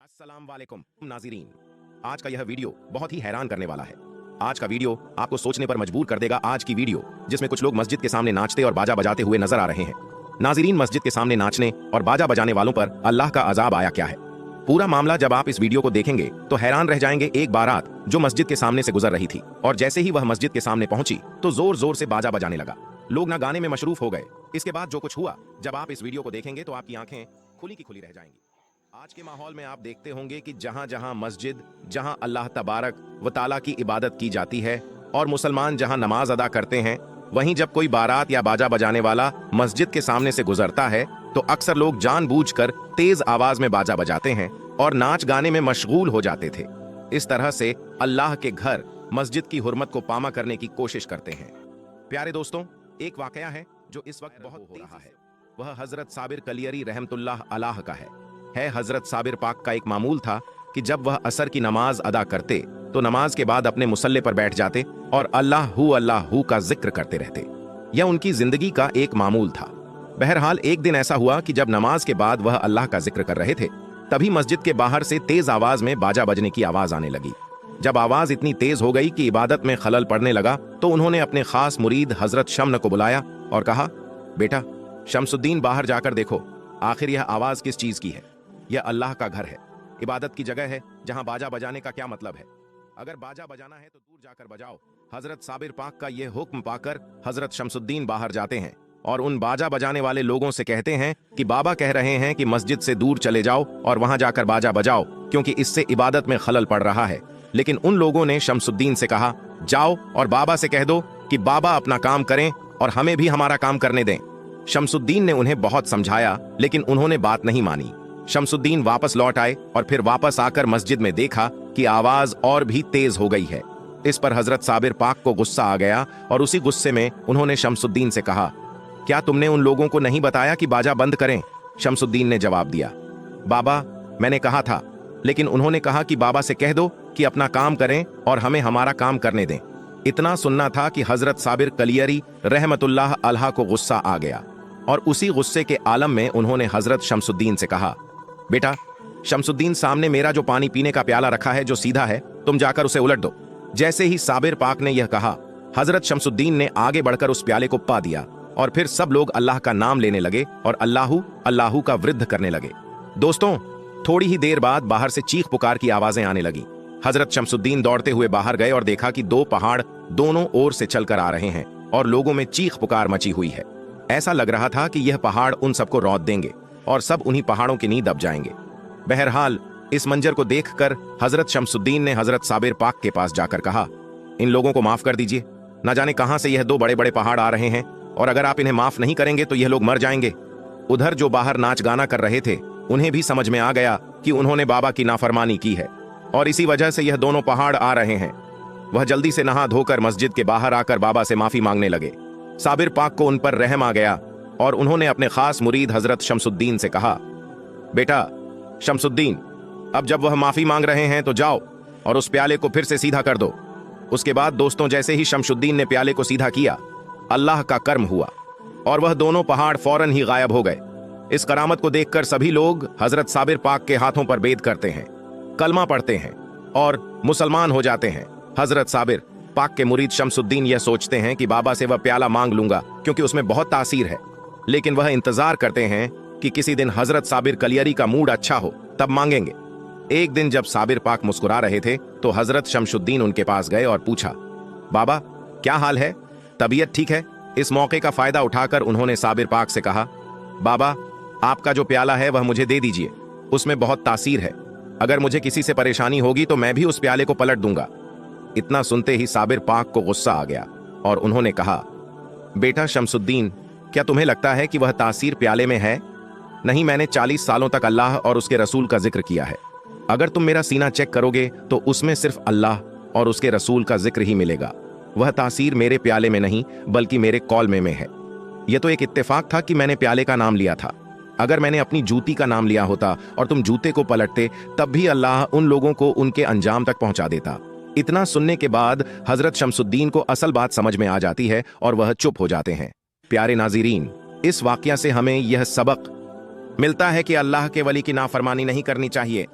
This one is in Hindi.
अस्सलाम वालेकुम नाज़रीन, आज का यह वीडियो बहुत ही हैरान करने वाला है। आज का वीडियो आपको सोचने पर मजबूर कर देगा। आज की वीडियो जिसमें कुछ लोग मस्जिद के सामने नाचते और बाजा बजाते हुए नजर आ रहे हैं। नाज़रीन, मस्जिद के सामने नाचने और बाजा बजाने वालों पर अल्लाह का अजाब आया क्या है? पूरा मामला जब आप इस वीडियो को देखेंगे तो हैरान रह जाएंगे। एक बारात जो मस्जिद के सामने से गुजर रही थी और जैसे ही वह मस्जिद के सामने पहुंची तो जोर जोर से बाजा बजाने लगा। लोग ना गाने में मशरूफ हो गए। इसके बाद जो कुछ हुआ, जब आप इस वीडियो को देखेंगे तो आपकी आंखें खुली की खुली रह जाएंगी। आज के माहौल में आप देखते होंगे कि जहां जहां मस्जिद, जहां अल्लाह तबारक व ताला की इबादत की जाती है और मुसलमान जहां नमाज अदा करते हैं, वहीं जब कोई बारात या बाजा बजाने वाला मस्जिद के सामने से गुजरता है तो अक्सर लोग जानबूझकर तेज आवाज में बाजा बजाते हैं और नाच गाने में मशगूल हो जाते थे। इस तरह से अल्लाह के घर मस्जिद की हुर्मत को पामा करने की कोशिश करते हैं। प्यारे दोस्तों, एक वाकया है जो इस वक्त बहुत हो रहा है। वह हजरत साबिर कलियरी रहमतुल्लाह अलैह का है। हजरत साबिर पाक का एक मामूल था कि जब वह असर की नमाज अदा करते तो नमाज के बाद अपने मुसल्ले पर बैठ जाते और अल्लाह का जिक्र करते रहते। यह उनकी जिंदगी का एक मामूल था। बहरहाल एक दिन ऐसा हुआ कि जब नमाज के बाद वह अल्लाह का जिक्र कर रहे थे, तभी मस्जिद के बाहर से तेज आवाज में बाजा बजने की आवाज आने लगी। जब आवाज इतनी तेज हो गई कि इबादत में खलल पड़ने लगा तो उन्होंने अपने खास मुरीद हजरत शम्न को बुलाया और कहा, बेटा शमसुद्दीन, बाहर जाकर देखो, आखिर यह आवाज किस चीज की है? यह अल्लाह का घर है, इबादत की जगह है, जहां बाजा बजाने का क्या मतलब है? अगर बाजा बजाना है तो दूर जाकर बजाओ। हजरत साबिर पाक का यह हुक्म पाकर हजरत शमसुद्दीन बाहर जाते हैं और उन बाजा बजाने वाले लोगों से कहते हैं कि बाबा कह रहे हैं कि मस्जिद से दूर चले जाओ और वहां जाकर बाजा बजाओ, क्योंकि इससे इबादत में खलल पड़ रहा है। लेकिन उन लोगों ने शमसुद्दीन से कहा, जाओ और बाबा से कह दो कि बाबा अपना काम करें और हमें भी हमारा काम करने दें। शमसुद्दीन ने उन्हें बहुत समझाया, लेकिन उन्होंने बात नहीं मानी। शमसुद्दीन वापस लौट आए और फिर वापस आकर मस्जिद में देखा कि आवाज और भी तेज हो गई है। इस पर हजरत साबिर पाक को गुस्सा आ गया और उसी गुस्से में उन्होंने शमसुद्दीन से कहा, क्या तुमने उन लोगों को नहीं बताया कि बाजा बंद करें? शमसुद्दीन ने जवाब दिया, बाबा मैंने कहा था, लेकिन उन्होंने कहा कि बाबा से कह दो कि अपना काम करें और हमें हमारा काम करने दें। इतना सुनना था कि हजरत साबिर कलियरी रहमतुल्लाह अलैह को गुस्सा आ गया और उसी गुस्से के आलम में उन्होंने हजरत शमसुद्दीन से कहा, बेटा शमसुद्दीन, सामने मेरा जो पानी पीने का प्याला रखा है जो सीधा है, तुम जाकर उसे उलट दो। जैसे ही साबिर पाक ने यह कहा, हजरत शमसुद्दीन ने आगे बढ़कर उस प्याले को पा दिया और फिर सब लोग अल्लाह का नाम लेने लगे और अल्लाहू का वृद्ध करने लगे। दोस्तों, थोड़ी ही देर बाद बाहर से चीख पुकार की आवाजें आने लगी। हजरत शमसुद्दीन दौड़ते हुए बाहर गए और देखा कि दो पहाड़ दोनों ओर से चलकर आ रहे हैं और लोगों में चीख पुकार मची हुई है। ऐसा लग रहा था कि यह पहाड़ उन सबको रौंद देंगे और सब उन्हीं पहाड़ों के नींव दब जाएंगे। बहरहाल इस मंजर को देखकर हजरत शमसुद्दीन ने हजरत साबिर पाक के पास जाकर कहा, इन लोगों को माफ कर दीजिए, न जाने कहां से यह दो बड़े बड़े पहाड़ आ रहे हैं और अगर आप इन्हें माफ नहीं करेंगे तो यह लोग मर जाएंगे। उधर जो बाहर नाच गाना कर रहे थे, उन्हें भी समझ में आ गया कि उन्होंने बाबा की नाफरमानी की है और इसी वजह से यह दोनों पहाड़ आ रहे हैं। वह जल्दी से नहा धोकर मस्जिद के बाहर आकर बाबा से माफी मांगने लगे। साबिर पाक को उन पर रहम आ गया और उन्होंने अपने खास मुरीद हजरत शमसुद्दीन से कहा, बेटा शमसुद्दीन, अब जब वह माफी मांग रहे हैं तो जाओ और उस प्याले को फिर से सीधा कर दो। उसके बाद दोस्तों, जैसे ही शमसुद्दीन ने प्याले को सीधा किया, अल्लाह का कर्म हुआ और वह दोनों पहाड़ फौरन ही गायब हो गए। इस करामत को देखकर सभी लोग हजरत साबिर पाक के हाथों पर बेद करते हैं, कलमा पढ़ते हैं और मुसलमान हो जाते हैं। हजरत साबिर पाक के मुरीद शमसुद्दीन यह सोचते हैं कि बाबा से वह प्याला मांग लूंगा क्योंकि उसमें बहुत तासीर है, लेकिन वह इंतजार करते हैं कि किसी दिन हजरत साबिर कलियरी का मूड अच्छा हो तब मांगेंगे। एक दिन जब साबिर पाक मुस्कुरा रहे थे तो हजरत शमसुद्दीन उनके पास गए और पूछा, बाबा क्या हाल है, तबीयत ठीक है? इस मौके का फायदा उठाकर उन्होंने साबिर पाक से कहा, बाबा आपका जो प्याला है वह मुझे दे दीजिए, उसमें बहुत तासीर है, अगर मुझे किसी से परेशानी होगी तो मैं भी उस प्याले को पलट दूंगा। इतना सुनते ही साबिर पाक को गुस्सा आ गया और उन्होंने कहा, बेटा शमसुद्दीन, क्या तुम्हें लगता है कि वह तासीर प्याले में है? नहीं, मैंने 40 सालों तक अल्लाह और उसके रसूल का जिक्र किया है। अगर तुम मेरा सीना चेक करोगे तो उसमें सिर्फ अल्लाह और उसके रसूल का जिक्र ही मिलेगा। वह तासीर मेरे प्याले में नहीं बल्कि मेरे कौलमे में है। यह तो एक इत्तेफाक था कि मैंने प्याले का नाम लिया था। अगर मैंने अपनी जूती का नाम लिया होता और तुम जूते को पलटते, तब भी अल्लाह उन लोगों को उनके अंजाम तक पहुंचा देता। इतना सुनने के बाद हजरत शमसुद्दीन को असल बात समझ में आ जाती है और वह चुप हो जाते हैं। प्यारे नाज़रीन, इस वाकया से हमें यह सबक मिलता है कि अल्लाह के वली की नाफरमानी नहीं करनी चाहिए।